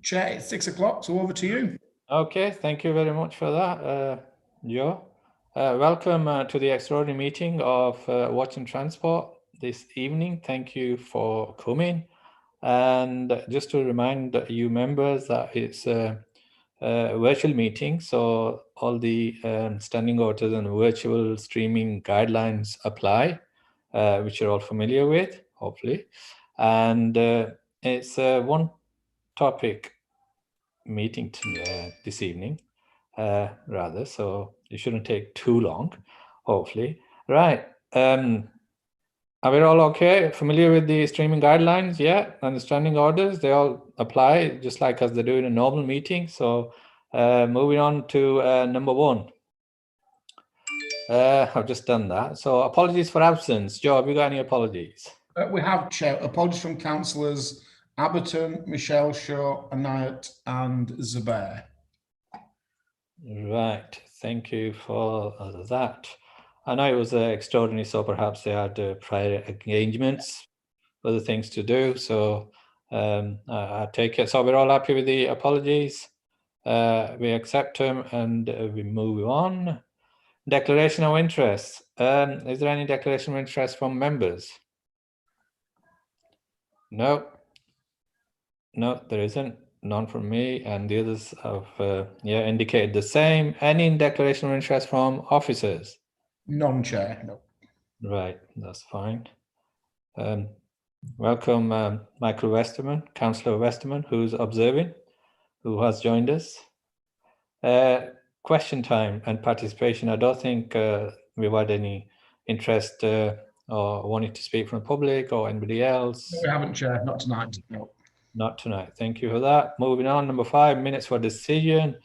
Chair, it's 6 o'clock, so over to you. Okay, thank you very much for that, Joe. Welcome to the extraordinary meeting of Watch and Transport this evening. Thank you for coming. And just to remind you members that it's a virtual meeting, so all the standing orders and virtual streaming guidelines apply, which you're all familiar with, hopefully. And it's one topic meeting this evening, rather, so it shouldn't take too long, hopefully. Right. Are we all okay? Familiar with the streaming guidelines? Yeah, and the standing orders, they all apply just like as they do in a normal meeting. So moving on to number one. I've just done that. So apologies for absence. Joe, have you got any apologies? We have, Chair, apologies from councillors Abberton, Michelle Shaw, Anayat and Zubair. Right, thank you for that. I know it was extraordinary, so perhaps they had prior engagements, other things to do. So I take it. So we're all happy with the apologies. We accept them and we move on. Declaration of interest. Is there any declaration of interest from members? No. No, there isn't. None from me, and the others have indicated the same. Any declaration of interest from officers? None, Chair, no. Right, that's fine. Welcome, Michael Westerman, Councillor Westerman, who's observing, who has joined us. Question time and participation. I don't think we've had any interest or wanting to speak from the public or anybody else. No, we haven't, Chair, not tonight, no. Not tonight. Thank you for that. Moving on, number 5, minutes for decision.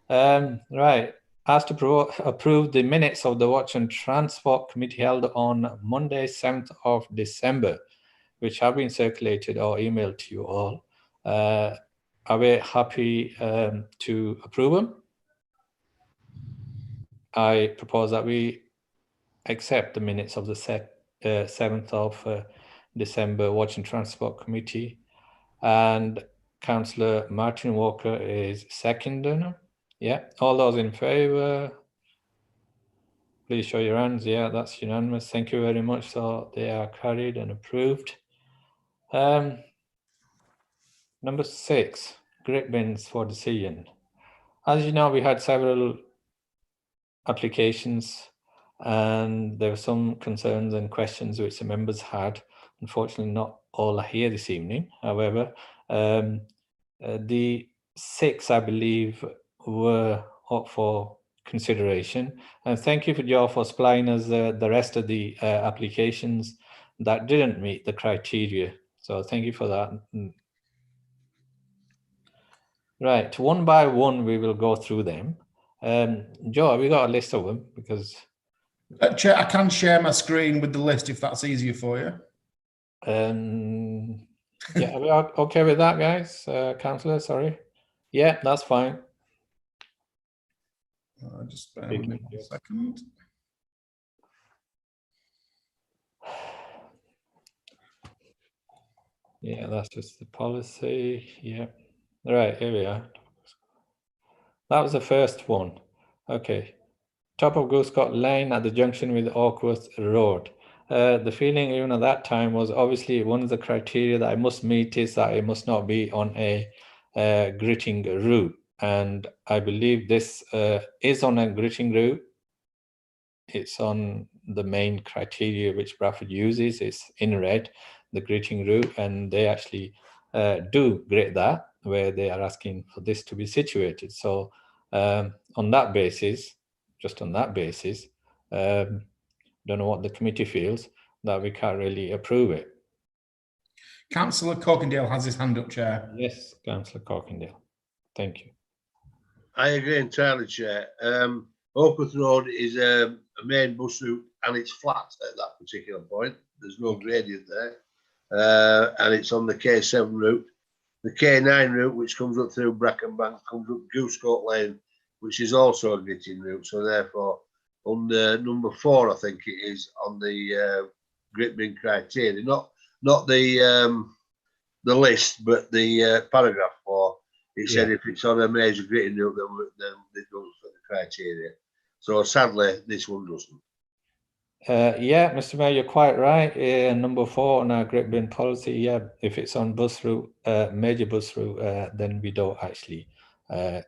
Right. Asked to approve the minutes of the Watch and Transport Committee held on Monday, 7th of December, which have been circulated or emailed to you all. Are we happy to approve them? I propose that we accept the minutes of the 7th of December Watch and Transport Committee. And Councillor Martin Walker is seconding. Yeah, all those in favour, please show your hands. Yeah, that's unanimous. Thank you very much. So they are carried and approved. Number 6, grit bins for decision. As you know, we had several applications and there were some concerns and questions which the members had. Unfortunately, not all are here this evening. However, the 6, I believe, were up for consideration. And thank you, Joe, for supplying us the rest of the applications that didn't meet the criteria. So thank you for that. Right, one by one, we will go through them. Joe, have you got a list of them? Because Chair, I can share my screen with the list if that's easier for you. Yeah, are we okay with that, guys? Councillor, sorry. Yeah, that's fine. Just bear with me 1 second. Yeah, that's just the policy. Yeah. All right, here we are. That was the first one. Okay. Top of Gooscott Lane at the junction with Oakworth Road. The feeling even at that time was obviously one of the criteria that I must meet is that it must not be on a gritting route. And I believe this is on a gritting route. It's on the main criteria which Bradford uses. It's in red, the gritting route, and they actually do grit that where they are asking for this to be situated. So on that basis, just on that basis, don't know what the committee feels, that we can't really approve it. Councillor Corkindale has his hand up, Chair. Yes, Councillor Corkindale. Thank you. I agree entirely, Chair. Oakworth Road is a main bus route and it's flat at that particular point. There's no gradient there. And it's on the K7 route. The K9 route, which comes up through Brackenbank, comes up Gooscott Lane, which is also a gritting route. So therefore, on the number 4, I think it is, on the grit bin criteria, not the list, but the paragraph 4 It said if it's on a major gritting route, then it goes for the criteria. So sadly, this one doesn't. Yeah, Mr. Mayor, you're quite right. Number 4 on our grit bin policy, yeah, if it's on bus route, major bus route, then we don't actually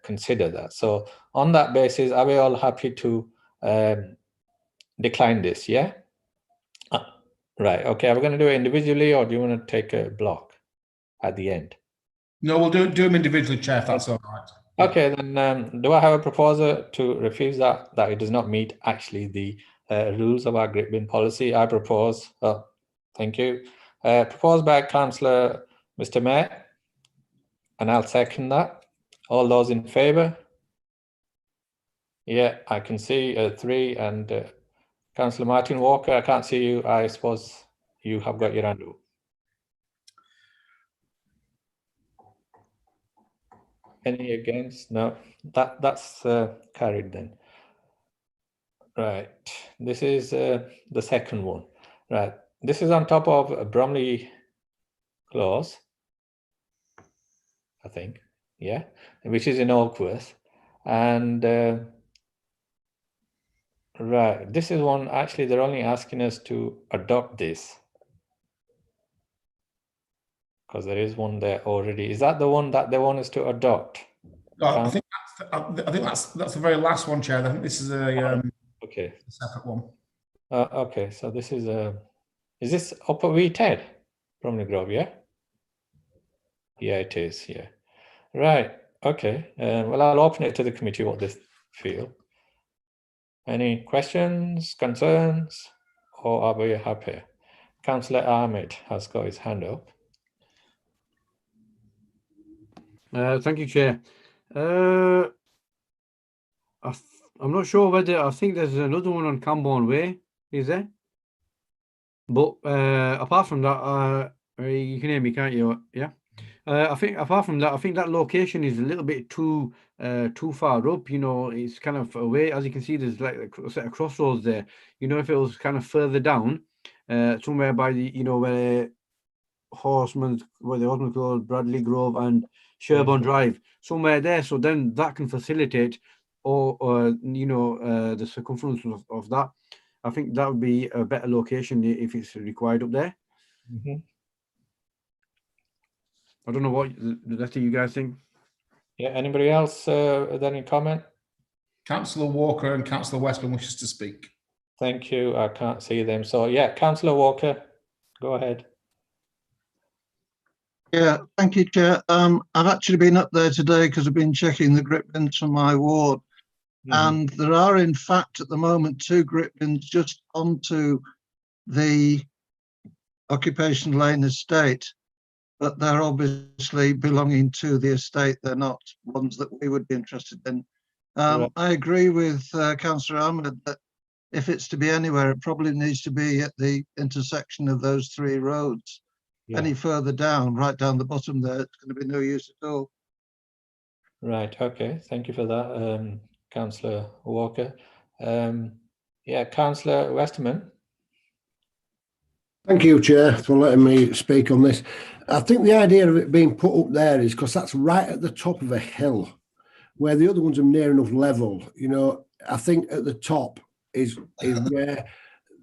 consider that. So on that basis, are we all happy to decline this? Yeah. Right. Okay. Are we going to do it individually, or do you want to take a block at the end? No, we'll do them individually, Chair, if that's all right. Okay, then do I have a proposal to refuse that it does not meet actually the rules of our grit bin policy? I propose, thank you, proposed by Councillor Mr. Mayor, and I'll second that. All those in favour? Yeah, I can see 3, and Councillor Martin Walker, I can't see you. I suppose you have got your hand up. Any against? No, that's carried then. Right, this is the second one. Right, this is on top of Bromley Close, I think, yeah, which is in Oakworth. And right, this is one, actually, they're only asking us to adopt this, because there is one there already. Is that the one that they want us to adopt? I think that's the very last one, Chair. I think this is a okay, separate one. Okay, so this is this Upper Weeted, Bromley Grove, yeah? Yeah, it is, yeah. Right, okay. Well, I'll open it to the committee what they feel. Any questions, concerns, or are we happy? Councillor Ahmed has got his hand up. Thank you, Chair. I'm not sure whether, I think there's another one on Camborne Way, is there? But apart from that, you can hear me, can't you? Yeah. I think apart from that, I think that location is a little bit too far up. You know, it's kind of away. As you can see, there's like a set of crossroads there. You know, if it was kind of further down, somewhere by the, you know, where the Horseman called Bradley Grove and Sherborne Drive, somewhere there. So then that can facilitate, or you know, the circumference of that. I think that would be a better location if it's required up there. Mm-hmm. I don't know what the rest of you guys think. Yeah, anybody else with any comment? Councillor Walker and Councillor Westman wishes to speak. Thank you. I can't see them. So yeah, Councillor Walker, go ahead. Yeah, thank you, Chair. I've actually been up there today because I've been checking the grit bins for my ward. And there are, in fact, at the moment, 2 grit bins just onto the Occupation Lane estate, but they're obviously belonging to the estate. They're not ones that we would be interested in. Right. I agree with Councillor Ahmed that if it's to be anywhere, it probably needs to be at the intersection of those 3 roads. Yeah. Any further down, right down the bottom there, it's going to be no use at all. Right, okay, thank you for that, Councillor Walker. Yeah, Councillor Westerman. Thank you, Chair, for letting me speak on this. I think the idea of it being put up there is because that's right at the top of a hill, where the other ones are near enough level. You know, I think at the top is where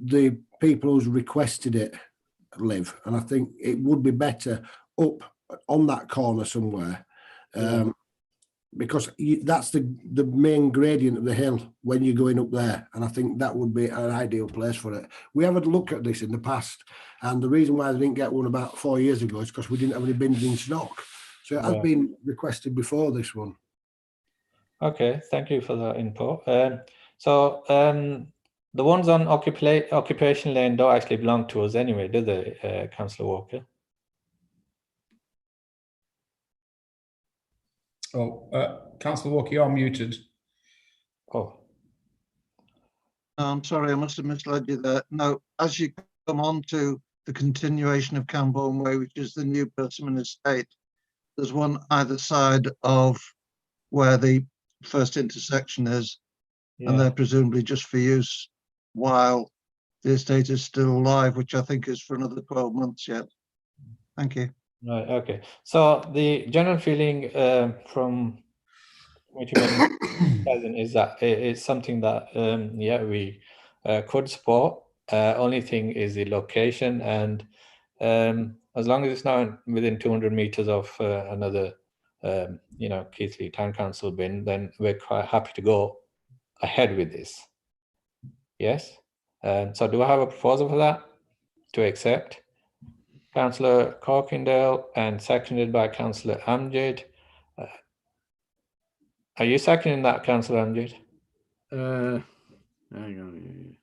the people who's requested it live, and I think it would be better up on that corner somewhere. Because that's the main gradient of the hill when you're going up there, and I think that would be an ideal place for it. We have had a look at this in the past, and the reason why they didn't get one about 4 years ago is because we didn't have any bins in stock. So it has been requested before this one. Okay, thank you for that input. The ones on Occupation Lane don't actually belong to us anyway, do they, Councillor Walker? Oh, Councillor Walker, you're muted. Oh. I'm sorry, I must have misled you there. No, as you come on to the continuation of Camborne Way, which is the new Persimmon estate, there's one either side of where the first intersection is, and they're presumably just for use while the estate is still live, which I think is for another 12 months yet. Thank you. Right, okay. So the general feeling from what you mentioned is that it's something that, yeah, we could support. Only thing is the location, and as long as it's not within 200 meters of another, Keighley Town Council bin, then we're quite happy to go ahead with this. Yes. So do I have a proposal for that to accept? Councillor Corkindale and seconded by Councillor Amjad. Are you seconding that, Councillor Amjad? Hang on.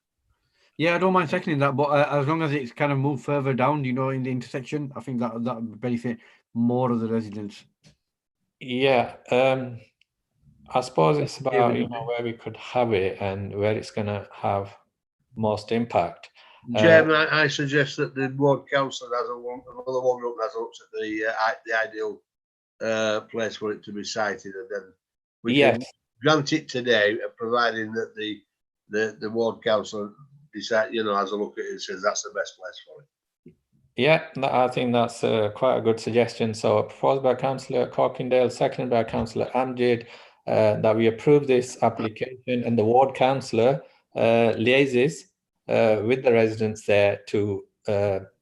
Yeah, I don't mind seconding that, but as long as it's kind of moved further down, in the intersection, I think that would benefit more of the residents. Yeah, I suppose it's Yeah, about we- where we could have it and where it's going to have most impact. Chairman, I suggest that the ward councillor has another one up has looked at the ideal place for it to be sited, and then we can Yes, grant it today, providing that the ward councillor decide, has a look at it and says that's the best place for it. yeah, I think that's quite a good suggestion. So proposed by Councillor Corkindale, seconded by Councillor Amjad, that we approve this application, and the ward councillor liaises with the residents there to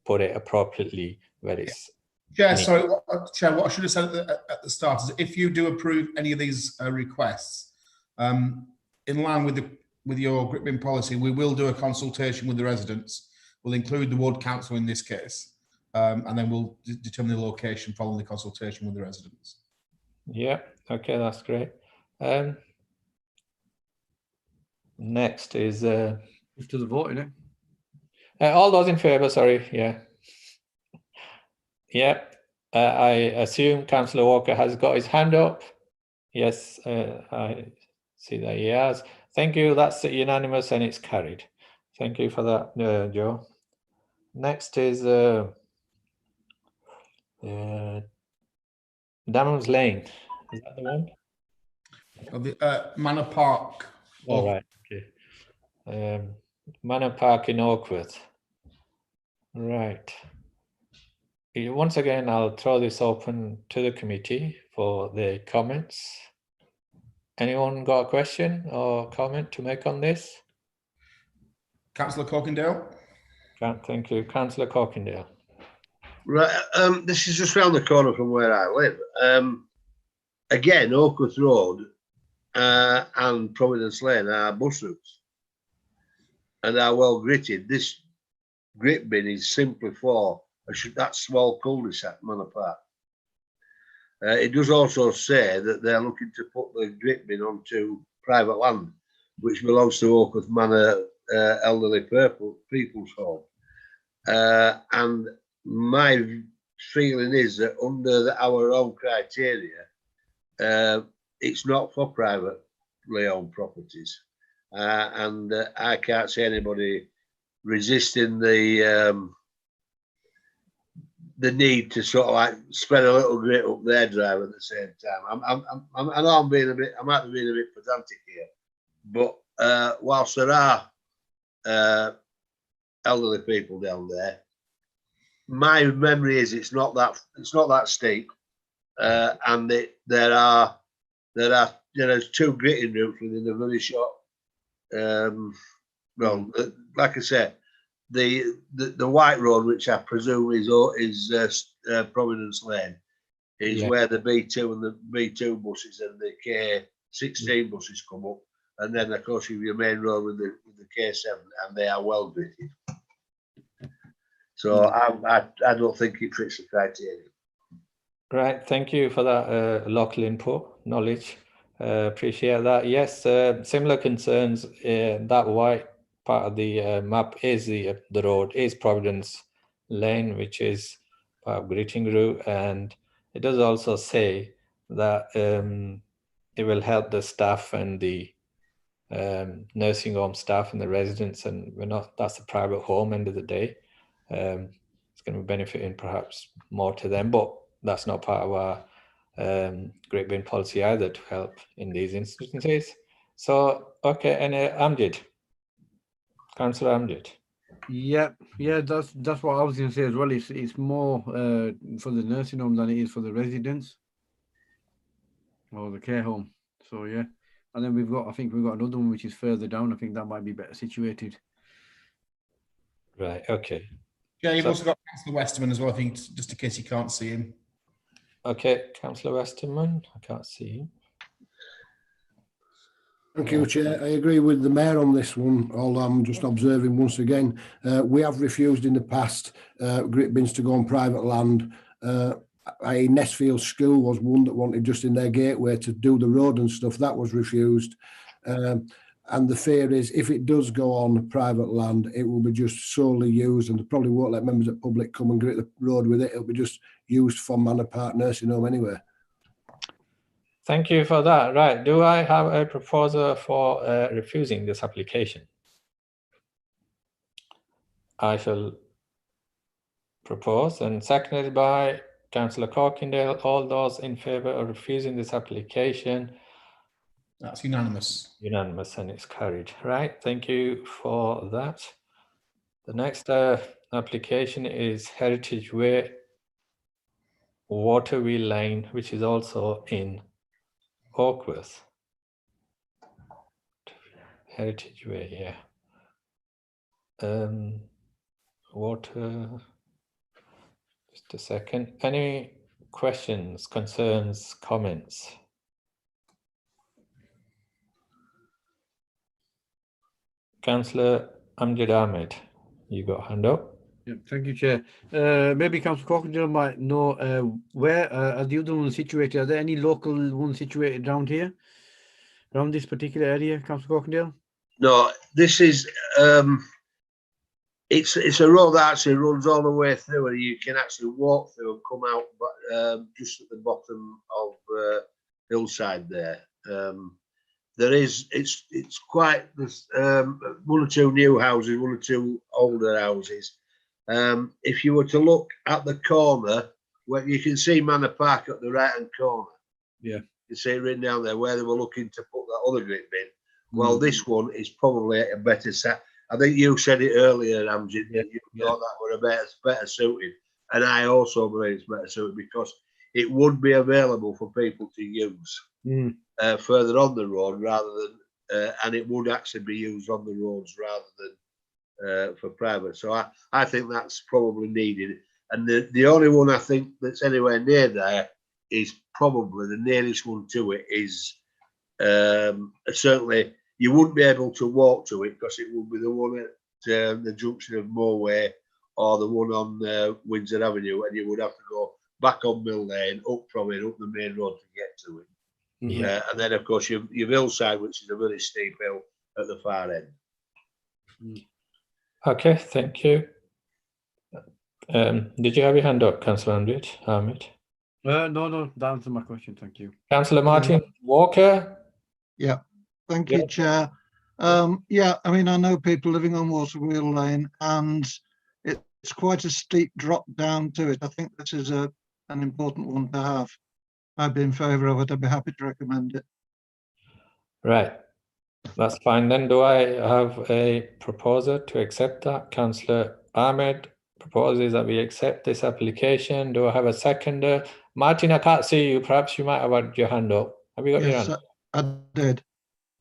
put it appropriately where it's. Chair, sorry, Chair, what I should have said at the start is if you do approve any of these requests, in line with your grip bin policy, we will do a consultation with the residents. We'll include the ward council in this case, and then we'll determine the location following the consultation with the residents. Yeah, okay, that's great. Next is Just to the vote, innit? all those in favour, sorry, yeah. Yeah, I assume Councillor Walker has got his hand up. Yes, I see that he has. Thank you, that's unanimous and it's carried. Thank you for that, Joe. Next is Damons Lane. Is that the one? Manor Park. All right, okay. Manor Park in Oakworth. Right. Once again, I'll throw this open to the committee for the comments. Anyone got a question or comment to make on this? Councillor Corkindale. Thank you. Councillor Corkindale. Right, this is just round the corner from where I live. Again, Oakworth Road and Providence Lane are bus routes and are well gritted. This grit bin is simply for that small cul-de-sac, Manor Park. It does also say that they're looking to put the grit bin onto private land, which belongs to Oakworth Manor Elderly People's Home. And my feeling is that under our own criteria, it's not for privately owned properties. And I can't see anybody resisting the need to sort of like spread a little grit up their drive at the same time. I know I might be being a bit pedantic here, but whilst there are elderly people down there, my memory is it's not that steep, and there are two gritting routes within a very short. Well, like I said, the white road, which I presume is Providence Lane, is where the B2 and the B2 buses and the K16 buses come up, and then of course you have your main road with the K7, and they are well gritted. So I don't think it fits the criteria. Right, thank you for that local input, knowledge. Appreciate that. Yes, similar concerns. That white part of the map is the road is Providence Lane, which is part of gritting route, and it does also say that it will help the staff and the nursing home staff and the residents, and that's a private home end of the day. It's going to be benefiting perhaps more to them, but that's not part of our grip bin policy either to help in these instances. So, okay, and Amjad, Councillor Amjad. Yeah, that's what I was going to say as well. It's more for the nursing home than it is for the residents or the care home. So yeah, and then I think we've got another one which is further down. I think that might be better situated. Right. Okay. Yeah, you've So- also got Councillor Westerman as well, I think, just in case you can't see him. Okay, Councillor Westerman. I can't see you. Thank you, Chair. I agree with the Mayor on this one, although I'm just observing once again. We have refused in the past grit bins to go on private land. Nestfield School was one that wanted just in their gateway to do the road and stuff. That was refused. And the fear is if it does go on private land, it will be just solely used, and they probably won't let members of the public come and grit the road with it. It'll be just used for Manor Park Nursing Home anyway. Thank you for that. Right. Do I have a proposal for refusing this application? I shall propose, and seconded by Councillor Corkindale. All those in favour of refusing this application? That's unanimous. Unanimous, and it's carried. Right. Thank you for that. The next application is Heritage Way, Waterwheel Lane, which is also in Oakworth. Heritage Way, yeah. Water. Just a second. Any questions, concerns, comments? Councillor Amjad Ahmed, you got a hand up. Yeah, thank you, Chair. Maybe Councillor Corkindale might know where are the other ones situated. Are there any local ones situated around here, around this particular area, Councillor Corkindale? No, this is it's a road that actually runs all the way through, and you can actually walk through and come out, but just at the bottom of hillside there. There is it's quite there's one or two new houses, one or two older houses. If you were to look at the corner, where you can see Manor Park at the right hand corner, Yeah, you see it written down there where they were looking to put that other grit bin. Well, this one is probably a better set. I think you said it earlier, Amjad, that you thought that were a better suited, and I also believe it's better suited because it would be available for people to use further on the road rather than, and it would actually be used on the roads rather than for private. So I think that's probably needed. And the only one I think that's anywhere near there is probably the nearest one to it is certainly you wouldn't be able to walk to it because it would be the one at the junction of Moorway or the one on Windsor Avenue, and you would have to go back on Mill Lane, up from it, up the main road to get to it. Yeah. And then, of course, you've hillside, which is a very steep hill at the far end. Okay, thank you. Did you have your hand up, Councillor Ahmed? No, that answered my question. Thank you. Councillor Martin Walker? Yeah, thank Yeah. you, Chair. Yeah, I mean, I know people living on Waterwheel Lane, and it's quite a steep drop down to it. I think this is an important one to have. I'd be in favour of it. I'd be happy to recommend it. Right. That's fine. Then do I have a proposer to accept that? Councillor Ahmed proposes that we accept this application. Do I have a seconder? Martin, I can't see you. Perhaps you might have had your hand up. Have you got your Yes, hand? I did.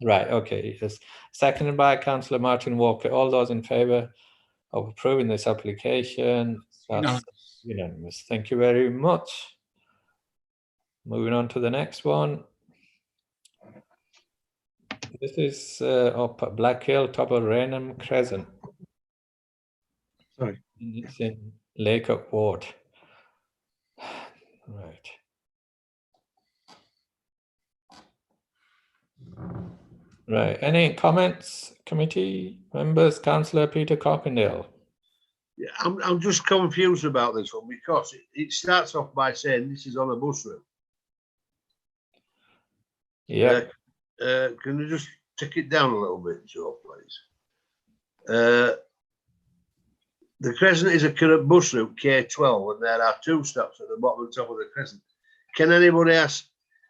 Right, okay. Yes. Seconded by Councillor Martin Walker. All those in favour of approving this application? That's unanimous. Thank you very much. Moving on to the next one. This is up at Black Hill, top of Rainham Crescent. Sorry. It's in Lakeout Ward. Right. Right. Any comments, committee members? Councillor Peter Corkindale. Yeah, I'm just confused about this one because it starts off by saying this is on a bus route. Yeah. Can you just take it down a little bit, Joe, please? The Crescent is a current bus route, K12, and there are 2 stops at the bottom and top of the Crescent. Can anybody ask,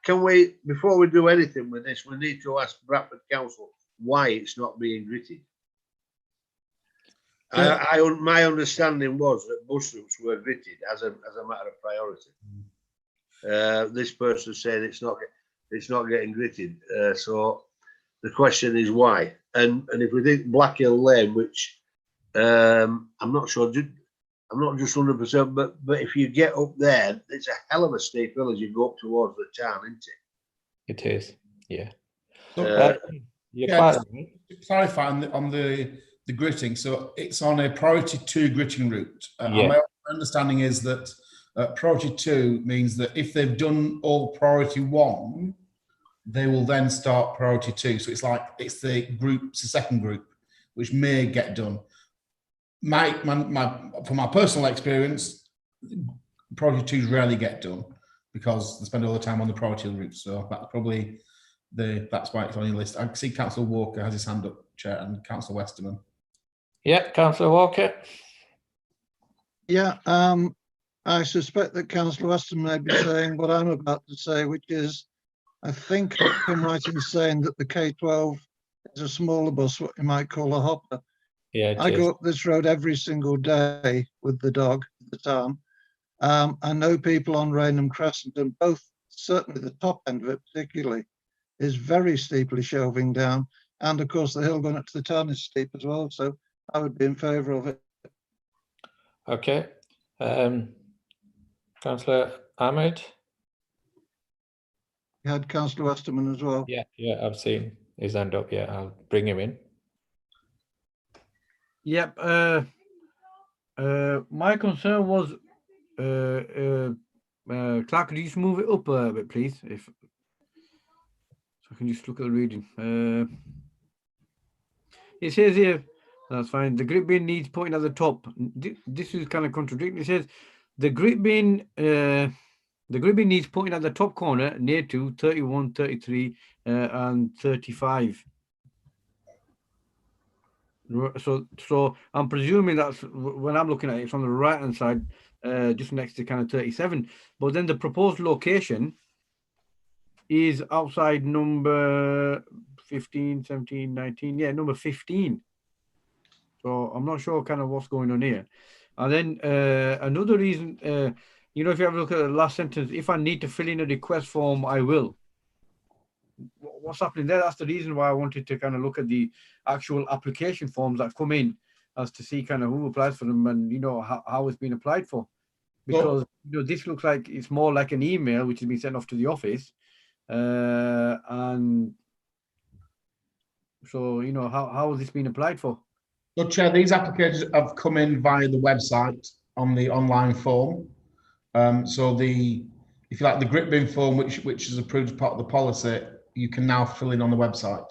can we, before we do anything with this, we need to ask Bradford Council why it's not being gritted? My understanding was that bus routes were gritted as a matter of priority. This person said it's not getting gritted. So the question is why? And if we think Black Hill Lane, which I'm not sure, I'm not just 100%, but if you get up there, it's a hell of a steep hill as you go up towards the town, isn't it? It is, yeah. So, You're yeah, quite just right. to clarify on the gritting, so it's on a priority 2 gritting route. Yeah. My understanding is that priority 2 means that if they've done all priority 1, they will then start priority 2. So it's the second group, which may get done. From my personal experience, priority 2s rarely get done because they spend all the time on the priority route. So that's probably that's why it's on your list. I see Councillor Walker has his hand up, Chair, and Councillor Westerman. Yeah, Councillor Walker. Yeah, I suspect that Councillor Weston may be saying what I'm about to say, which is, I think I'm right in saying that the K12 is a smaller bus, what you might call a hopper. Yeah, I go up this road every single day with the dog at the town. I know people on Rainham Crescent, and both, certainly the top end of it particularly, is very steeply shelving down. And of course, the hill going up to the town is steep as well. So I would be in favour of it. Okay. Councillor Ahmed. You had Councillor Westerman as well. Yeah, I've seen his hand up. Yeah, I'll bring him in. Yep. My concern was, Clark, could you just move it up a bit, please? So I can just look at the reading. It says here, that's fine. The grit bin needs pointing at the top. This is kind of contradicting. It says the grit bin needs pointing at the top corner near to 31, 33, and 35. So I'm presuming that's when I'm looking at it, it's on the right hand side, just next to kind of 37. But then the proposed location is outside number 15, 17, 19. Yeah, number 15. So I'm not sure kind of what's going on here. And then another reason, if you have a look at the last sentence, if I need to fill in a request form, I will. What's happening there? That's the reason why I wanted to kind of look at the actual application forms that come in, as to see kind of who applies for them and how it's been applied for. Because this looks like it's more like an email which has been sent off to the office, and so how has this been applied for? So, Chair, these applications have come in via the website on the online form. So if you like, the grit bin form, which is approved as part of the policy, you can now fill in on the website.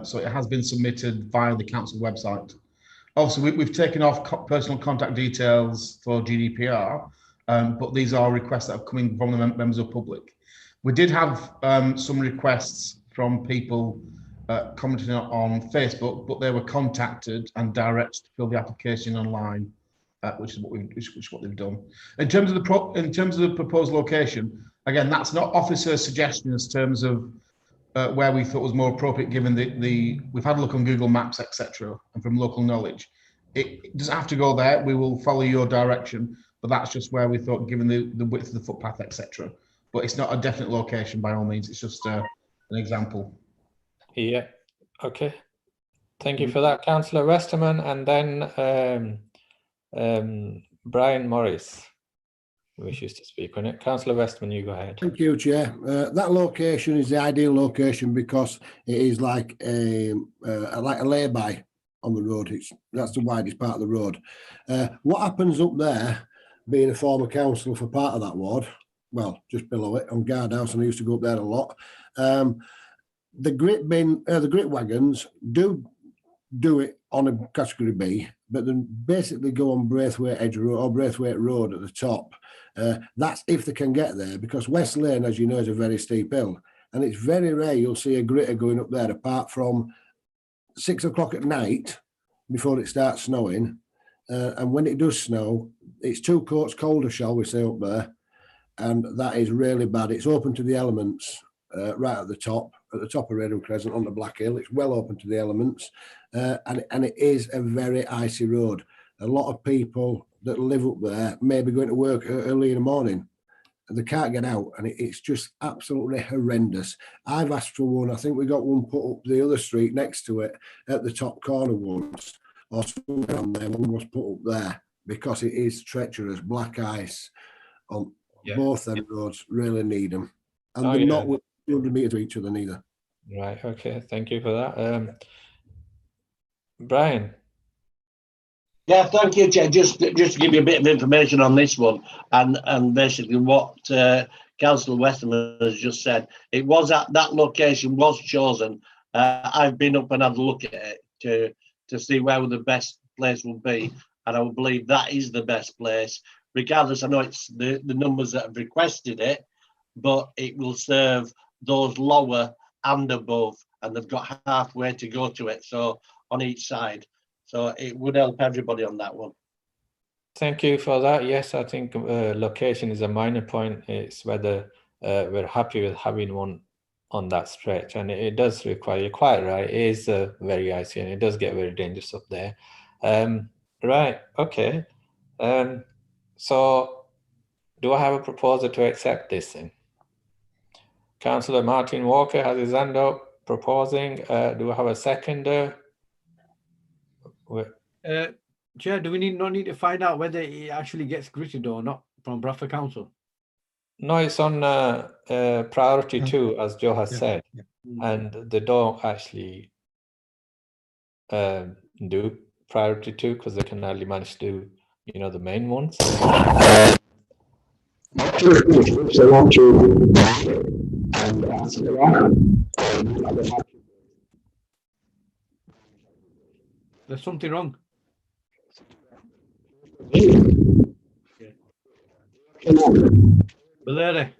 So it has been submitted via the council website. Also, we've taken off personal contact details for GDPR, but these are requests that have come in from the members of the public. We did have some requests from people commenting on Facebook, but they were contacted and directed to fill the application online, which is what they've done. In terms of the proposed location, again, that's not officer suggestion in terms of where we thought was more appropriate, given we've had a look on Google Maps, etc., and from local knowledge. It doesn't have to go there. We will follow your direction, but that's just where we thought, given the width of the footpath, etc. But it's not a definite location by all means. It's just an example. Yeah. Okay. Thank you for that, Councillor Westerman, and then Brian Morris wishes to speak on it. Councillor Westerman, you go ahead. Thank you, Chair. That location is the ideal location because it is like a lay-by on the road. That's the widest part of the road. What happens up there, being a former councillor for part of that ward, well, just below it on Guardhouse, and I used to go up there a lot. The grit wagons do it on a category B, but then basically go on Braithwaite Edge Road or Braithwaite Road at the top. That's if they can get there, because West Lane, as you know, is a very steep hill, and it's very rare you'll see a gritter going up there apart from 6 o'clock at night before it starts snowing. And when it does snow, it's 2 coats colder, shall we say, up there, and that is really bad. It's open to the elements right at the top, at the top of Redham Crescent on the Black Hill. It's well open to the elements, and it is a very icy road. A lot of people that live up there may be going to work early in the morning, and they can't get out, and it's just absolutely horrendous. I've asked for one. I think we got one put up the other street next to it at the top corner once, or somewhere on there. One was put up there because it is treacherous, black ice on both them roads. Really need them, and they're not within 200 metres of each other neither. Right. Okay. Thank you for that. Brian. Yeah, thank you, Chair. Just to give you a bit of information on this one, and basically what Councillor Weston has just said. It was at that location was chosen. I've been up and had a look at it to see where the best place will be, and I would believe that is the best place. Regardless, I know it's the numbers that have requested it, but it will serve those lower and above, and they've got halfway to go to it. So on each side. So it would help everybody on that one. Thank you for that. Yes, I think location is a minor point. It's whether we're happy with having one on that stretch, and it does require, you're quite right, it is very icy and it does get very dangerous up there. Right, okay. So do I have a proposal to accept this thing? Councillor Martin Walker has his hand up proposing. Do I have a seconder? Chair, do we not need to find out whether it actually gets gritted or not from Bradford Council? No, it's on priority 2, as Joe has said, and they don't actually do priority 2 because they can hardly manage to do, you know, the main ones. There's something wrong. Valeri.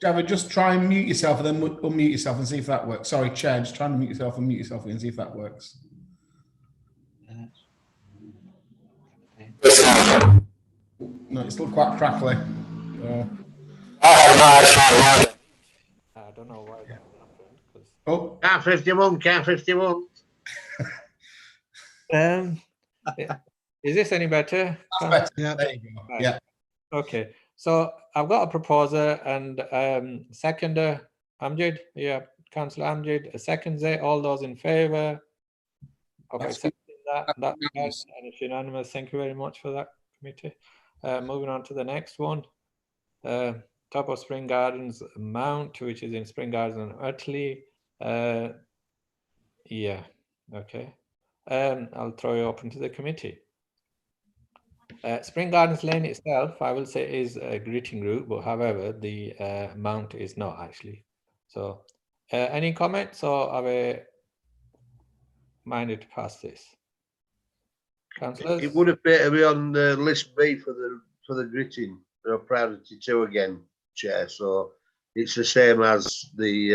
Java, just try and mute yourself and then unmute yourself and see if that works. Sorry, Chair, just try and mute yourself and mute yourself and see if that works. No, it's still quite crackly. I don't know why that happened. Oh, Car 51, car 51. Is this any better? that's better. Yeah. There you go. Right. Yeah. Okay, so I've got a proposer and seconder, Amjad. Yeah, Councillor Amjad seconds it. All those in favour of That's accepting that? That's unanimous. and it's unanimous. Thank you very much for that, committee. Moving on to the next one. Top of Spring Gardens Mount, which is in Spring Gardens and Utley. Yeah, okay. I'll throw you open to the committee. Spring Gardens Lane itself, I will say, is a greeting route, but however, the mount is not actually. So, any comments, or are we minded to pass this? Councillors? It would appear to be on the list B for the gritting, priority 2 again, Chair. So it's the same as the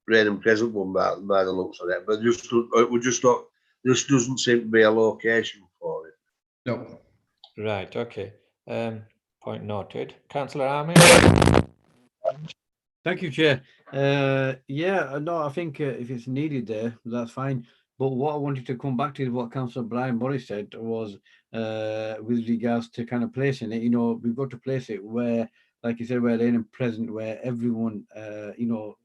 Redham Crescent one by the looks of it, but this doesn't seem to be a location for it. No. Right, okay. Point noted. Councillor Army? Thank you, Chair. Yeah, no, I think if it's needed there, that's fine. But what I wanted to come back to is what Councillor Brian Morris said was with regards to kind of placing it, you know, we've got to place it where, like you said, where they're in present, where everyone, you know,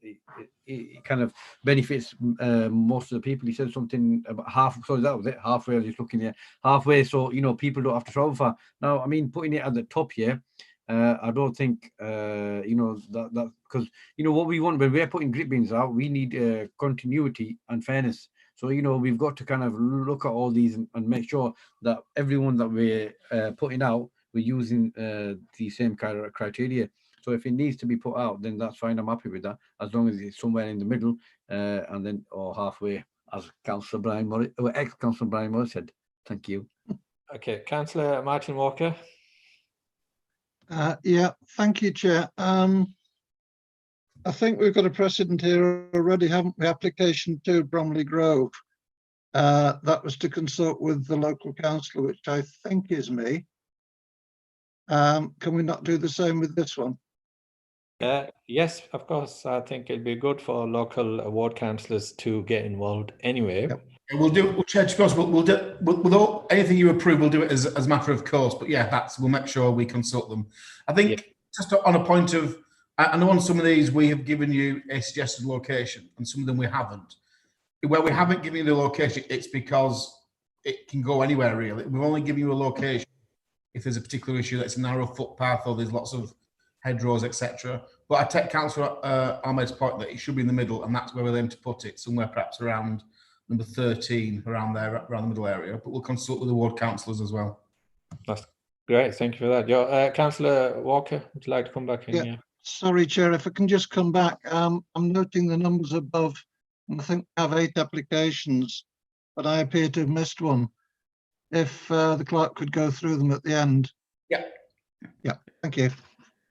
it kind of benefits most of the people. He said something about half, so that was it, halfway, I was just looking here, halfway, so, you know, people don't have to travel far. Now, I mean, putting it at the top here, I don't think, you know, that because, you know, what we want when we're putting grip bins out, we need continuity and fairness. So, you know, we've got to kind of look at all these and make sure that everyone that we're putting out, we're using the same kind of criteria. So if it needs to be put out, then that's fine. I'm happy with that, as long as it's somewhere in the middle and then or halfway, as Councillor Brian Morris, or ex-Councillor Brian Morris said. Thank you. Okay, Councillor Martin Walker. Yeah, thank you, Chair. I think we've got a precedent here already, haven't we? Application 2, Bromley Grove. That was to consult with the local councillor, which I think is me. Can we not do the same with this one? Yes, of course. I think it'd be good for local ward councillors to get involved anyway. Yep. And we'll do, Chair, of course, we'll do, with all, anything you approve, we'll do it as a matter of course. But yeah, we'll make sure we consult them. I think just on a point of, I know on some of these we have given you a suggested location, and some of them we haven't. Where we haven't given you the location, it's because it can go anywhere really. We've only given you a location if there's a particular issue that's a narrow footpath or there's lots of hedgerows, etc. But I take Councillor Ahmed's point that it should be in the middle, and that's where we'll aim to put it, somewhere perhaps around number 13, around there, around the middle area. But we'll consult with the ward councillors as well. That's great. Thank you for that. Your Councillor Walker, would you like to come back in? Yeah. Sorry, Chair, if I can just come back. I'm noting the numbers above, and I think we have 8 applications, but I appear to have missed one. If the clerk could go through them at the end. Yeah. Yeah, thank you.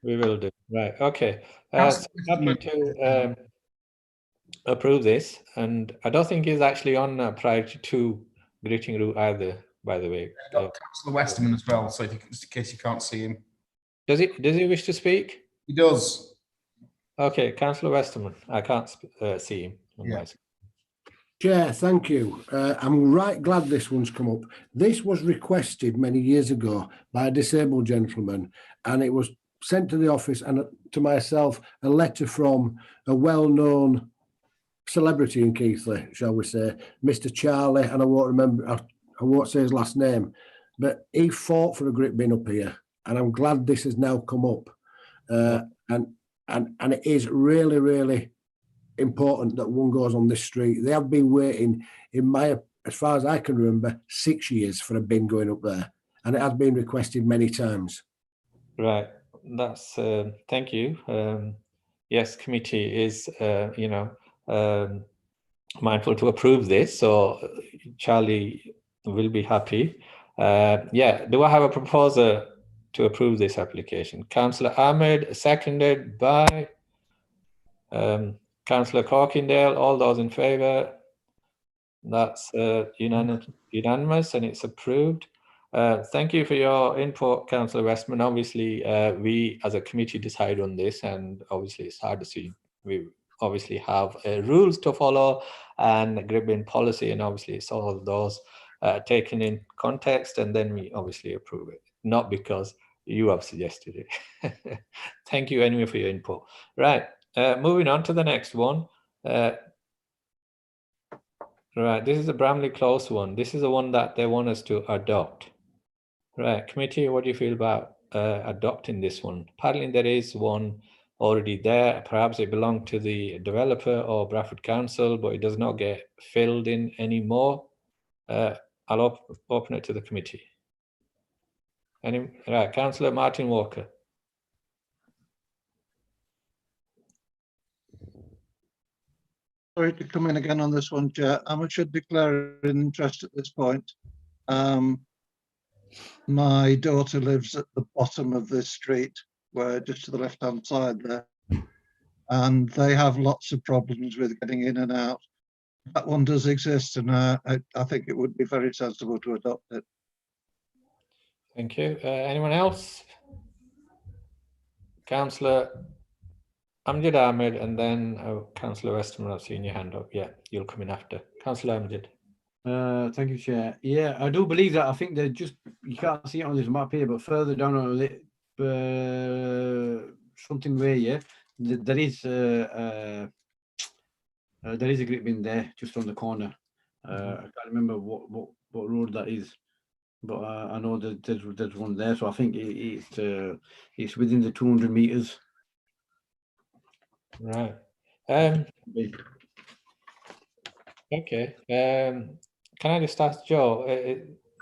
We will do. Right. Okay. So happy to approve this, and I don't think he's actually on priority 2 greeting route either, by the way. Councillor Westerman as well, so just in case you can't see him. Does he wish to speak? He does. Okay, Councillor Westerman. I can't see him. Yeah. Chair, thank you. I'm right glad this one's come up. This was requested many years ago by a disabled gentleman, and it was sent to the office and to myself a letter from a well-known celebrity in Keighley, shall we say, Mr. Charlie, and I won't say his last name, but he fought for a grip bin up here, and I'm glad this has now come up. And it is really, really important that one goes on this street. They have been waiting, as far as I can remember, 6 years for a bin going up there, and it has been requested many times. Right. That's thank you. Yes, committee is mindful to approve this, so Charlie will be happy. Yeah. Do I have a proposer to approve this application? Councillor Ahmed, seconded by Councillor Corkindale. All those in favour? That's unanimous, and it's approved. Thank you for your input, Councillor Westman. Obviously, we as a committee decide on this, and obviously it's hard to see. We obviously have rules to follow and grip bin policy, and obviously it's all of those taken in context, and then we obviously approve it, not because you have suggested it. Thank you anyway for your input. Right, moving on to the next one. Right, this is a Bramley Close one. This is the one that they want us to adopt. Right, committee, what do you feel about adopting this one? Apparently there is one already there. Perhaps it belonged to the developer or Bradford Council, but it does not get filled in anymore. I'll open it to the committee. Right, Councillor Martin Walker. Sorry to come in again on this one, Chair. I should declare an interest at this point. My daughter lives at the bottom of this street, where just to the left-hand side there, and they have lots of problems with getting in and out. That one does exist, and I think it would be very sensible to adopt it. Thank you. Anyone else? Councillor Amjad Ahmed, and then Councillor Westerman. I've seen your hand up. Yeah, you'll come in after. Councillor Amjad. Thank you, Chair. Yeah, I do believe that. I think they're just, you can't see it on this map here, but further down on it, something where, yeah, there is a grip bin there just on the corner. I can't remember what road that is, but I know that there's one there. So I think it's within the 200 meters. Right. Okay. Can I just ask Joe,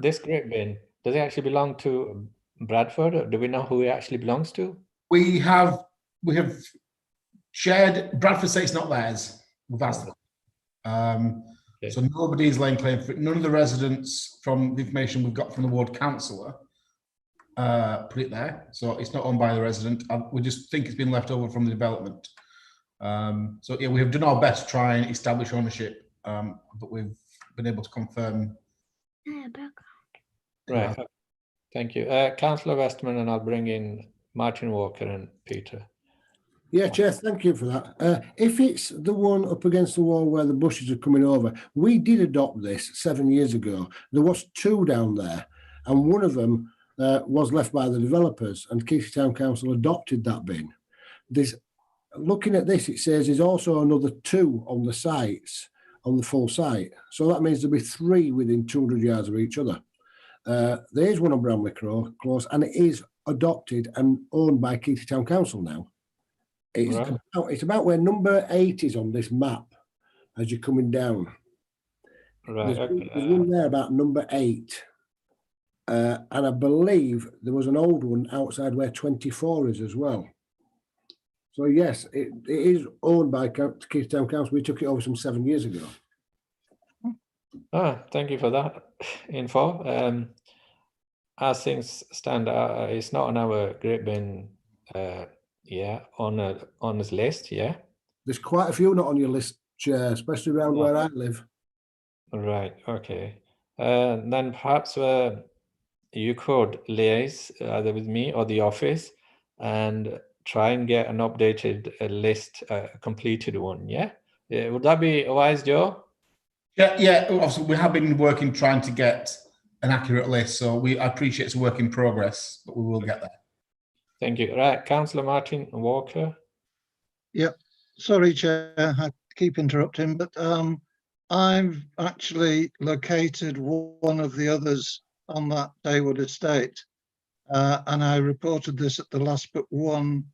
this grip bin, does it actually belong to Bradford, or do we know who it actually belongs to? We have shared. Bradford say it's not theirs. We've asked them. Okay. So nobody's laying claim for it. None of the residents, from the information we've got from the ward councillor, put it there. So it's not owned by the resident. We just think it's been left over from the development. So yeah, we have done our best to try and establish ownership, but we've been able to confirm. Right. Thank you. Councillor Westman, and I'll bring in Martin Walker and Peter. Yeah, Chair, thank you for that. If it's the one up against the wall where the bushes are coming over, we did adopt this 7 years ago. There was 2 down there, and one of them was left by the developers, and Keighley Town Council adopted that bin. Looking at this, it says there's also another 2 on the sites, on the full site. So that means there'll be 3 within 200 yards of each other. There is one on Bramley Close, and it is adopted and owned by Keighley Town Council now. It's about where number 8 is on this map as you're coming down. Right. There's one there about number 8. And I believe there was an old one outside where 24 is as well. So yes, it is owned by Keighley Town Council. We took it over some 7 years ago. Thank you for that info. As things stand, it's not on our great bin, on this list, yeah. There's quite a few not on your list, Chair, especially around where I live. Right. Okay. Then perhaps you could liaise either with me or the office and try and get an updated list, completed one. Yeah. Would that be wise, Joe? Yeah. Obviously, we have been working trying to get an accurate list, so I appreciate it's a work in progress, but we will get there. Thank you. Right, Councillor Martin Walker. Yep. Sorry, Chair, I keep interrupting, but I've actually located one of the others on that Daywood estate, and I reported this at the last but one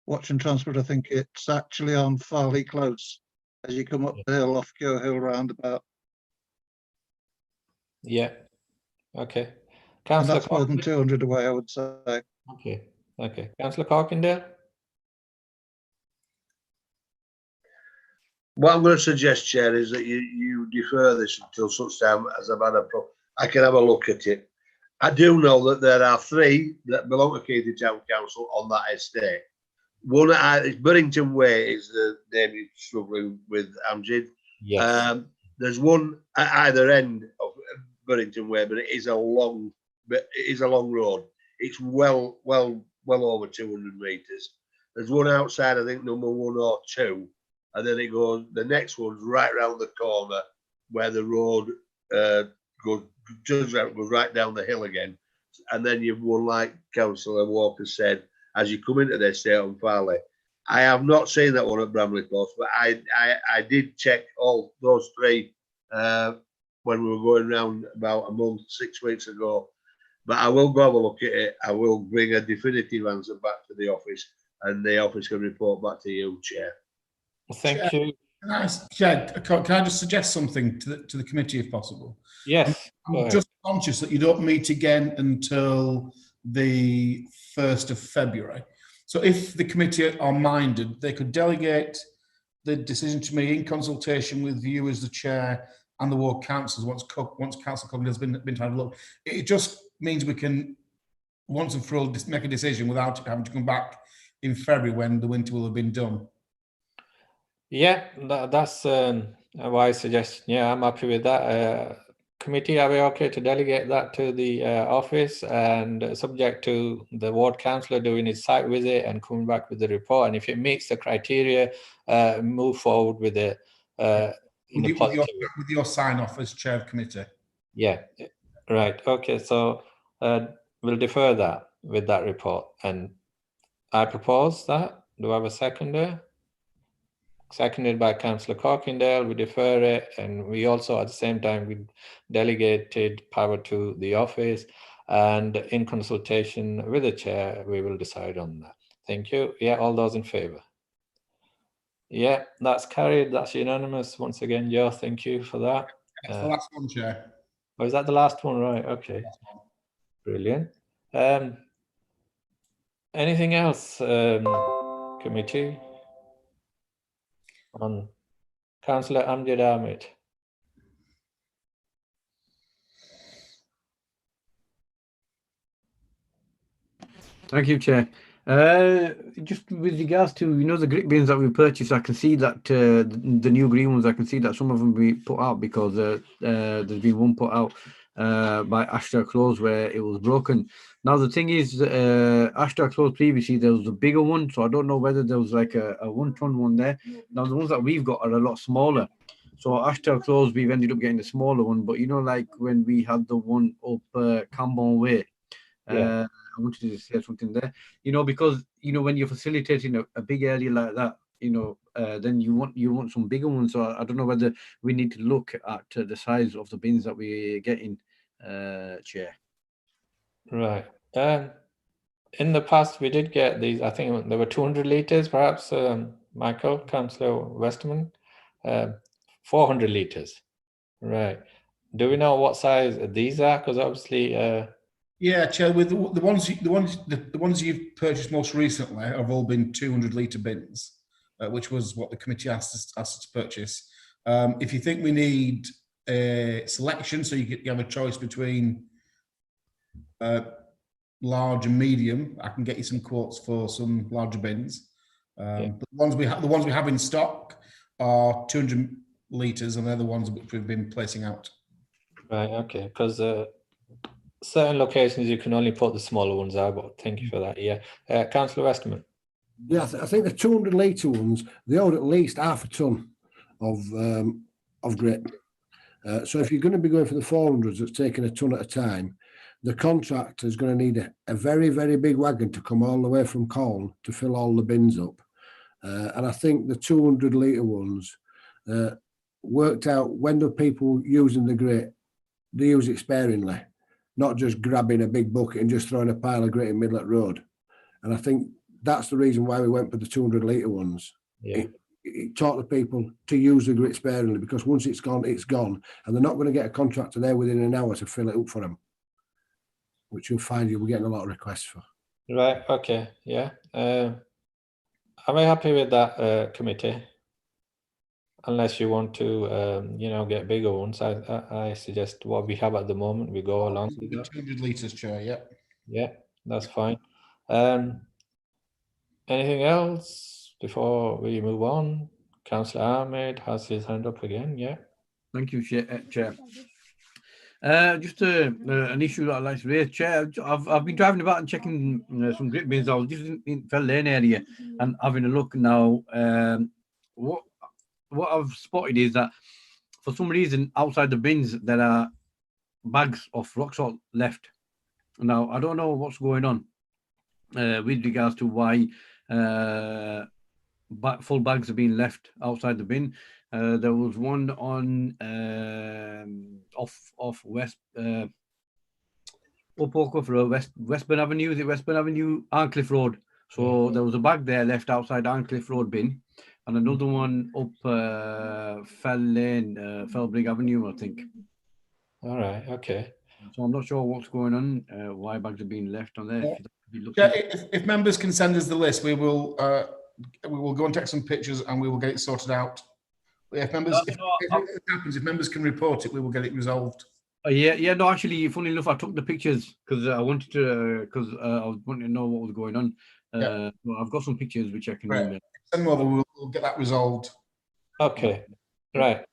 Watch and Transport. I think it's actually on Farley Close as you come up the hill off Cure Hill roundabout. Yeah. Okay. And Councillor that's more than 200 away, I would say. Okay. Councillor Corkindale. What I'm going to suggest, Chair, is that you defer this until such time as I've had I can have a look at it. I do know that there are 3 that belong to Keighley Town Council on that estate. One is Burrington Way, is the name you're struggling with, Amjad. Yes. There's one at either end of Burrington Way, but it is a long road. It's well over 200 metres. There's one outside, I think, number 1 or 2, and then it goes. The next one's right round the corner where the road goes right down the hill again, and then you've one, like Councillor Walker said, as you come into the estate on Farley. I have not seen that one at Bramley Close, but I did check all those 3 when we were going round about a month, 6 weeks ago. But I will go have a look at it. I will bring a definitive answer back to the office, and the office can report back to you, Chair. Thank you. Can I just suggest something to the committee, if possible? Yes. I'm just conscious that you don't meet again until the 1st of February. So if the committee are minded, they could delegate the decision to me in consultation with you as the chair and the ward councillors once Councillor Coughlin has been to have a look. It just means we can once and for all make a decision without having to come back in February when the winter will have been done. Yeah, that's a wise suggestion. Yeah, I'm happy with that. Committee, are we okay to delegate that to the office, and subject to the ward councillor doing his site visit and coming back with the report, and if it meets the criteria, move forward with it with your sign off as chair of committee. Yeah, right. Okay, so we'll defer that with that report, and I propose that. Do I have a seconder? Seconded by Councillor Corkindale. We defer it, and we also at the same time we delegated power to the office, and in consultation with the chair we will decide on that. Thank you. Yeah, all those in favour? Yeah, that's carried. That's unanimous. Once again, Joe, thank you for that. That's the last one, Chair. Oh, is that the last one? Right. Okay. Brilliant. Anything else, committee? On Councillor Amjad Ahmed. Thank you, Chair. Just with regards to, the grit bins that we purchased, I can see that the new green ones, I can see that some of them be put out because there's been one put out. by Ashtar Close where it was broken. Now the thing is, Ashtar Close previously there was a bigger one, so I don't know whether there was like a 1-ton one there. Now the ones that we've got are a lot smaller. So Ashtar Close, we've ended up getting a smaller one. But you know, like when we had the one up Camborne Way, Yeah. I wanted to say something there. You know, because you know when you're facilitating a big area like that, you know, then you want some bigger ones. So I don't know whether we need to look at the size of the bins that we're getting, Chair. Right. In the past, we did get these. I think there were 200 liters, perhaps. Michael, Councillor Westerman, 400 liters. Right. Do we know what size these are? Because obviously, Yeah, Chair, with the ones you've purchased most recently have all been 200-litre bins, which was what the committee asked us to purchase. If you think we need a selection, so you have a choice between large and medium, I can get you some quotes for some larger bins. Yeah. But the ones we have in stock are 200 litres, and they're the ones which we've been placing out. right, okay, because certain locations you can only put the smaller ones out. But thank you for that. Yeah, Councillor Westerman. Yeah, I think the 200-litre ones, they hold at least half a ton of grit. So if you're going to be going for the 400s that's taking a ton at a time, the contractor is going to need a very, very big wagon to come all the way from Colne to fill all the bins up. And I think the 200-litre ones worked out when the people using the grit, they use it sparingly, not just grabbing a big bucket and just throwing a pile of grit in the middle of the road. And I think that's the reason why we went for the 200-litre ones. Yeah. It taught the people to use the grit sparingly, because once it's gone, and they're not going to get a contractor there within an hour to fill it up for them, which you'll find you'll be getting a lot of requests for. Right. Okay. Yeah. Am I happy with that, committee? Unless you want to, get bigger ones, I suggest what we have at the moment. We go along with that. 200 litres, Chair, yeah. Yeah, that's fine. Anything else before we move on? Councillor Ahmed has his hand up again. Yeah. Thank you, Chair. Just an issue that I'd like to raise, Chair. I've been driving about and checking some grit bins. I was just in Fell Lane area and having a look now. What I've spotted is that for some reason outside the bins there are bags of rock salt left. Now I don't know what's going on with regards to why full bags are being left outside the bin. There was one on off West Oakcliff Road, Westburn Avenue. Is it Westburn Avenue? Arncliffe Road. So there was a bag there left outside Arncliffe Road bin, and another one up Fell Lane, Fellbrig Avenue, I think. All right. Okay. So I'm not sure what's going on, why bags are being left on there. Yeah, if members can send us the list, we will go and take some pictures and we will get it sorted out. If members, if it happens, if members can report it, we will get it resolved. No, actually, funny enough, I took the pictures because I wanted to, I was wanting to know what was going on. Well, I've got some pictures which I can email. Send them over, we'll get that resolved. Okay. Right.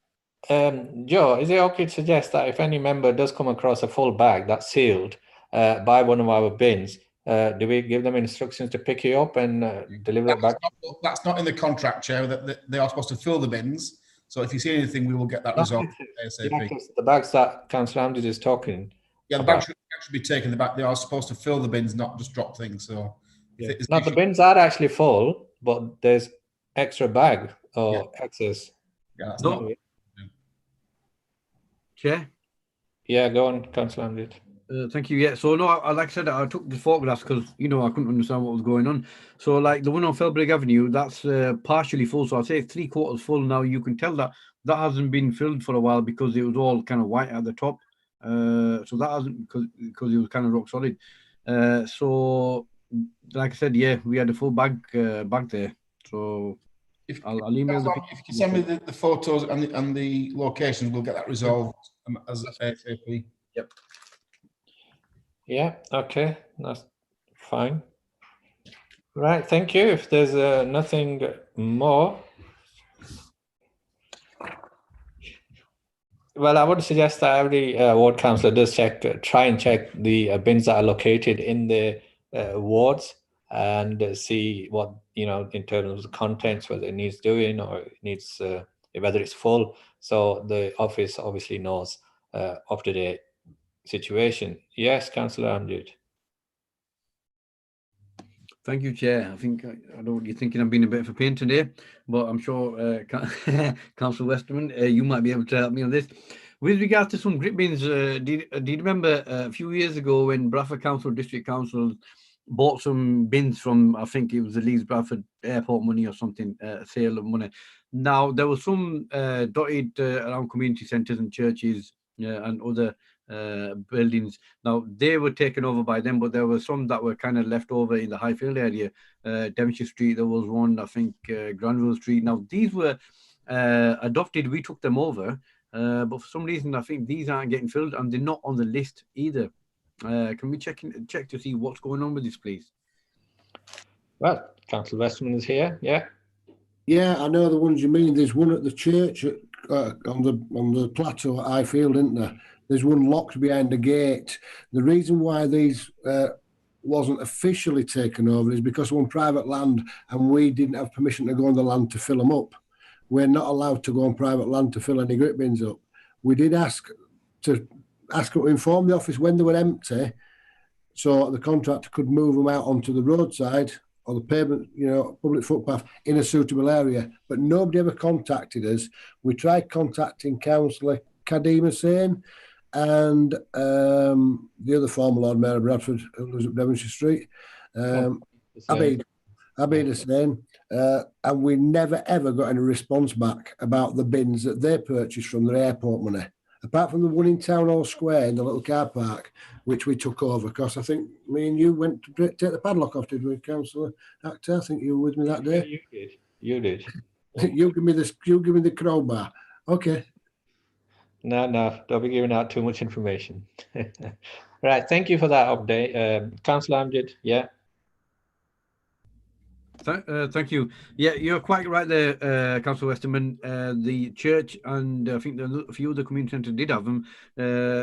Joe, is it okay to suggest that if any member does come across a full bag that's sealed by one of our bins, do we give them instructions to pick it up and deliver it back? That's not in the contract, Chair, that they are supposed to fill the bins. So if you see anything, we will get that resolved ASAP. The bags that Councillor Amjad is talking. Yeah, the bags should be taken. They are supposed to fill the bins, not just drop things. So, no, the bins are actually full, but there's extra bag or excess. Yeah, that's No. not. Chair? Yeah, go on, Councillor Amjad. Thank you. Yeah. So no, like I said, I took the photographs because I couldn't understand what was going on. So like the one on Fellbrig Avenue, that's partially full. So I'd say 3/4 full now. You can tell that hasn't been filled for a while because it was all kind of white at the top. So that hasn't because it was kind of rock solid. So like I said, yeah, we had a full bag there. So I'll email the If you can send me the photos and the locations, we'll get that resolved as ASAP. Yep. Yeah, okay, that's fine. Right, thank you. If there's nothing more. Well, I would suggest that every ward councillor does try and check the bins that are located in the wards and see what, in terms of contents, whether it needs doing or it needs, whether it's full. So the office obviously knows up to date situation. Yes, Councillor Amjad. Thank you, Chair. I think I know what you're thinking. I'm being a bit of a pain today, but I'm sure Councillor Westerman, you might be able to help me on this. With regards to some grip bins, do you remember a few years ago when Bradford Council, District Council bought some bins from, I think it was the Leeds Bradford Airport money or something, sale of money. Now, there was some dotted around community centres and churches and other buildings. Now, they were taken over by them, but there were some that were kind of left over in the Highfield area. Devonshire Street, there was one, I think Granville Street. Now, these were adopted, we took them over, but for some reason, I think these aren't getting filled and they're not on the list either. Can we check to see what's going on with this, please? Well, Councillor Westman is here. Yeah. Yeah, I know the ones you mean. There's one at the church on the plateau at Highfield, isn't there? There's one locked behind the gate. The reason why these wasn't officially taken over is because we're on private land and we didn't have permission to go on the land to fill them up. We're not allowed to go on private land to fill any grip bins up. We did ask to inform the office when they were empty, so the contractor could move them out onto the roadside or the pavement, public footpath in a suitable area. But nobody ever contacted us. We tried contacting Councillor Kadim Hussain and the other former Lord Mayor of Bradford, who lives at Devonshire Street, Abid Hussain, and we never ever got any response back about the bins that they purchased from their airport money. Apart from the one in Town Hall Square in the little car park, which we took over, because I think me and you went to take the padlock off, did we, Councillor Actor? I think you were with me that day. You did. You give me the crowbar. Okay. No, don't be giving out too much information. Right, thank you for that update. Councillor Amjad, yeah. Thank you. Yeah, you're quite right there, Councillor Westerman. The church and I think a few of the community centres did have them.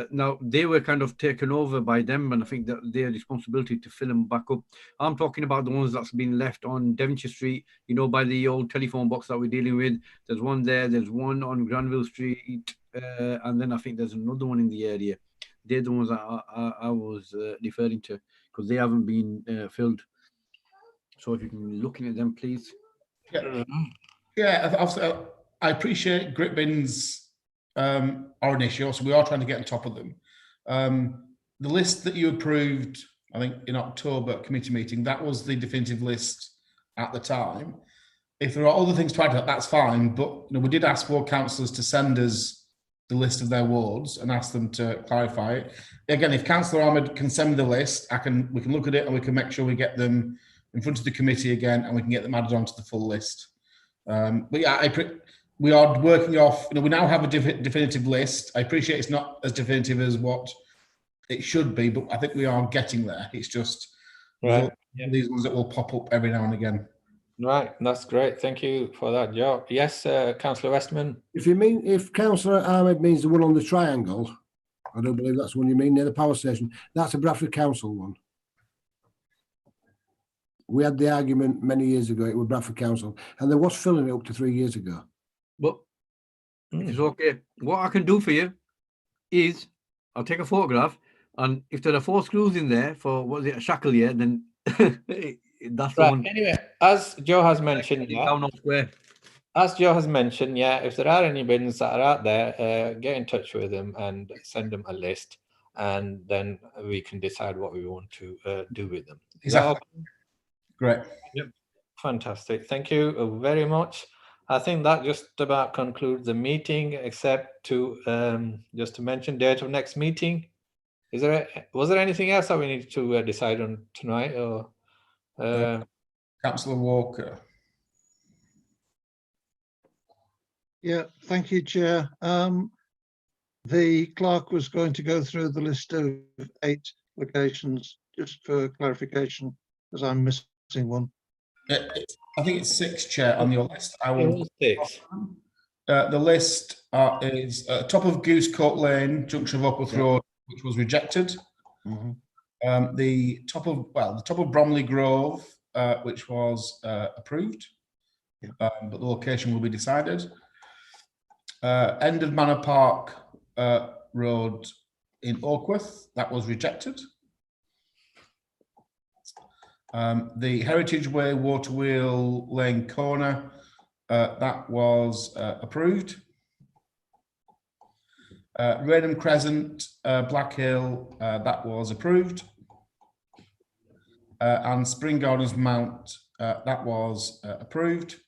Now, they were kind of taken over by them, and I think that their responsibility to fill them back up. I'm talking about the ones that's been left on Devonshire Street, by the old telephone box that we're dealing with. There's one there, there's one on Granville Street, and then I think there's another one in the area. They're the ones that I was referring to, because they haven't been filled. So if you can be looking at them, please. Yeah, I appreciate grip bins are an issue, so we are trying to get on top of them. The list that you approved, I think in October committee meeting, that was the definitive list at the time. If there are other things to add to that, that's fine. But we did ask ward councillors to send us the list of their wards and ask them to clarify it. Again, if Councillor Ahmed can send me the list, we can look at it and we can make sure we get them in front of the committee again, and we can get them added onto the full list. But yeah, we are working off. We now have a definitive list. I appreciate it's not as definitive as what it should be, but I think we are getting there. It's just these ones that will pop up every now and again. Right, that's great. Thank you for that, Joe. Yes, Councillor Westman. If Councillor Ahmed means the one on the triangle, I don't believe that's the one you mean, near the power station. That's a Bradford Council one. We had the argument many years ago, it was Bradford Council, and there was filling it up to 3 years ago. But it's okay. What I can do for you is I'll take a photograph, and if there are 4 screws in there for, what is it, a shackle, then that's the one. Anyway, as Joe has mentioned, if there are any bins that are out there, get in touch with them and send them a list, and then we can decide what we want to do with them. Exactly. Great. Yep. Fantastic. Thank you very much. I think that just about concludes the meeting, except to just to mention date of next meeting. Was there anything else that we need to decide on tonight? Or Councillor Walker. Yeah, thank you, Chair. The clerk was going to go through the list of 8 locations, just for clarification, as I'm missing one. I think it's 6, Chair, on your list. I will. 6. The list is top of Goosecourt Lane, junction of Oakworth Yeah. Road, which was rejected. Mhm. The top of Bromley Grove, which was approved, Yeah. but the location will be decided. End of Manor Park Road in Oakworth, that was rejected. The Heritage Way Waterwheel Lane Corner, that was approved. Raynham Crescent, Black Hill, that was approved. And Spring Gardens Mount, that was approved.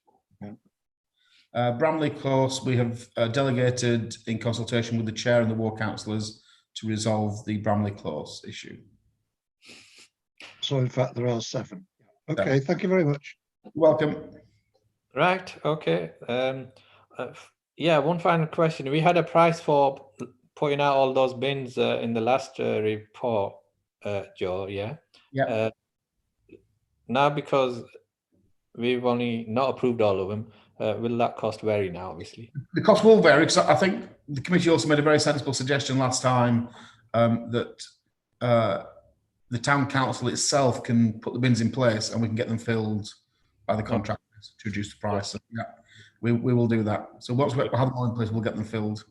Bramley Close, we have delegated in consultation with the chair and the ward councillors to resolve the Bramley Close issue. So in fact, there are 7. Okay, thank you very much. Welcome. Right. Okay. Yeah. One final question. We had a price for putting out all those bins in the last report, Joe. Yeah. Yeah. Now, because we've only not approved all of them, will that cost vary now? Obviously. The cost will vary because I think the committee also made a very sensible suggestion last time that the town council itself can put the bins in place and we can get them filled by the contractors to reduce the price. So, yeah, we will do that. So once we have them all in place, we'll get them filled.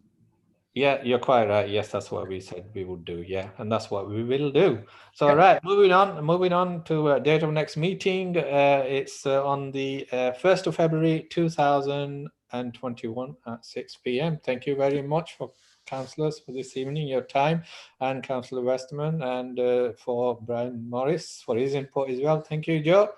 Yeah, you're quite right. Yes, that's what we said we would do. Yeah, and that's what we will do. So, right, moving on to date of next meeting. It's on the 1st of February 2021 at 6 p.m. Thank you very much for councillors for this evening, your time, and Councillor Westerman, and for Brian Morris for his input as well. Thank you, Joe.